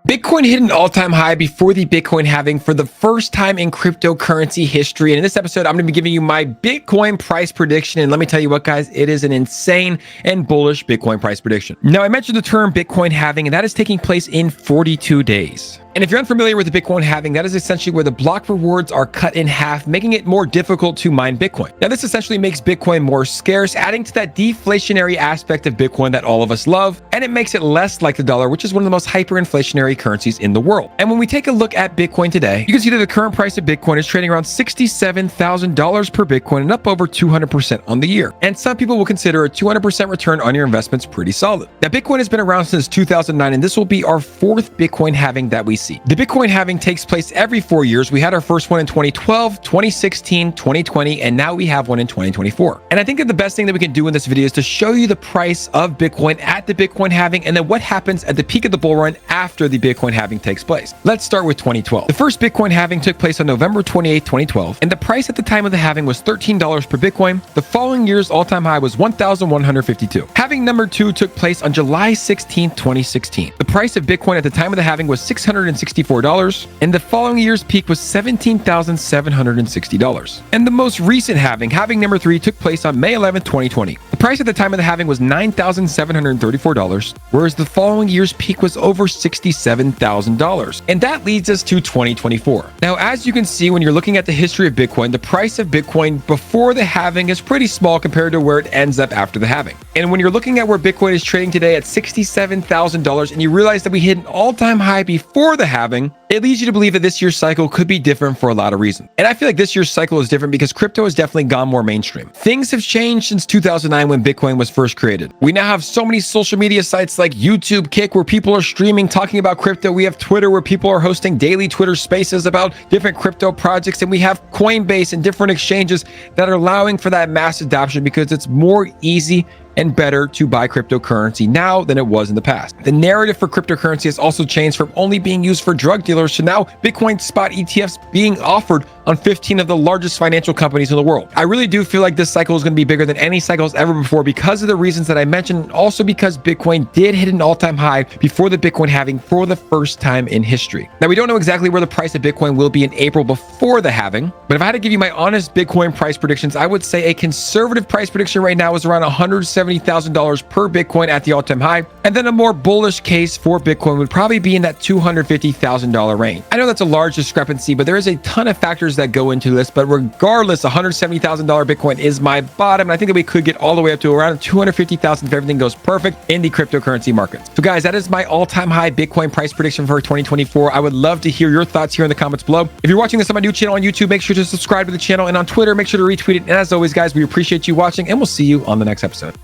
Bitcoin hit an all-time high before the Bitcoin halving for the first time in cryptocurrency history. And in this episode, I'm going to be giving you my Bitcoin price prediction. And let me tell you what, guys, it is an insane and bullish Bitcoin price prediction. Now, I mentioned the term Bitcoin halving, and that is taking place in 42 days. And if you're unfamiliar with the Bitcoin halving, that is essentially where the block rewards are cut in half, making it more difficult to mine Bitcoin. Now, this essentially makes Bitcoin more scarce, adding to that deflationary aspect of Bitcoin that all of us love, and it makes it less like the dollar, which is one of the most hyperinflationary currencies in the world. And when we take a look at Bitcoin today, you can see that the current price of Bitcoin is trading around $67,000 per Bitcoin and up over 200% on the year. And some people will consider a 200% return on your investments pretty solid. Now, Bitcoin has been around since 2009, and this will be our fourth Bitcoin halving that we see. The Bitcoin halving takes place every 4 years. We had our first one in 2012, 2016, 2020, and now we have one in 2024. And I think that the best thing that we can do in this video is to show you the price of Bitcoin at the Bitcoin halving and then what happens at the peak of the bull run after the Bitcoin halving takes place. Let's start with 2012. The first Bitcoin halving took place on November 28, 2012, and the price at the time of the halving was $13 per Bitcoin. The following year's all-time high was $1,152. Halving number 2 took place on July 16, 2016. The price of Bitcoin at the time of the halving was $664, and the following year's peak was $17,760. And the most recent halving, halving number 3, took place on May 11, 2020. The price at the time of the halving was $9,734, whereas the following year's peak was over $67,000. And that leads us to 2024. Now, as you can see, when you're looking at the history of Bitcoin, the price of Bitcoin before the halving is pretty small compared to where it ends up after the halving. And when you're looking at where Bitcoin is trading today at $67,000, and you realize that we hit an all-time high before the halving, it leads you to believe that this year's cycle could be different for a lot of reasons. And I feel like this year's cycle is different because crypto has definitely gone more mainstream. Things have changed since 2009 when Bitcoin was first created. We now have so many social media sites like YouTube, Kick, where people are streaming, talking about crypto. We have Twitter, where people are hosting daily Twitter spaces about different crypto projects. And we have Coinbase and different exchanges that are allowing for that mass adoption because it's more easy and better to buy cryptocurrency now than it was in the past. The narrative for cryptocurrency has also changed from only being used for drug dealers to now Bitcoin spot ETFs being offered on 15 of the largest financial companies in the world. I really do feel like this cycle is going to be bigger than any cycles ever before because of the reasons that I mentioned, and also because Bitcoin did hit an all-time high before the Bitcoin halving for the first time in history. Now, we don't know exactly where the price of Bitcoin will be in April before the halving, but if I had to give you my honest Bitcoin price predictions, I would say a conservative price prediction right now is around $170,000 per Bitcoin at the all-time high, and then a more bullish case for Bitcoin would probably be in that $250,000 range. I know that's a large discrepancy, but there is a ton of factors that go into this, but regardless, $170,000 Bitcoin is my bottom, and I think that we could get all the way up to around $250,000 if everything goes perfect in the cryptocurrency markets. So guys, that is my all-time high Bitcoin price prediction for 2024. I would love to hear your thoughts here in the comments below. If you're watching this on my new channel on YouTube, make sure to subscribe to the channel, and on Twitter, make sure to retweet it. And as always, guys, we appreciate you watching, and we'll see you on the next episode.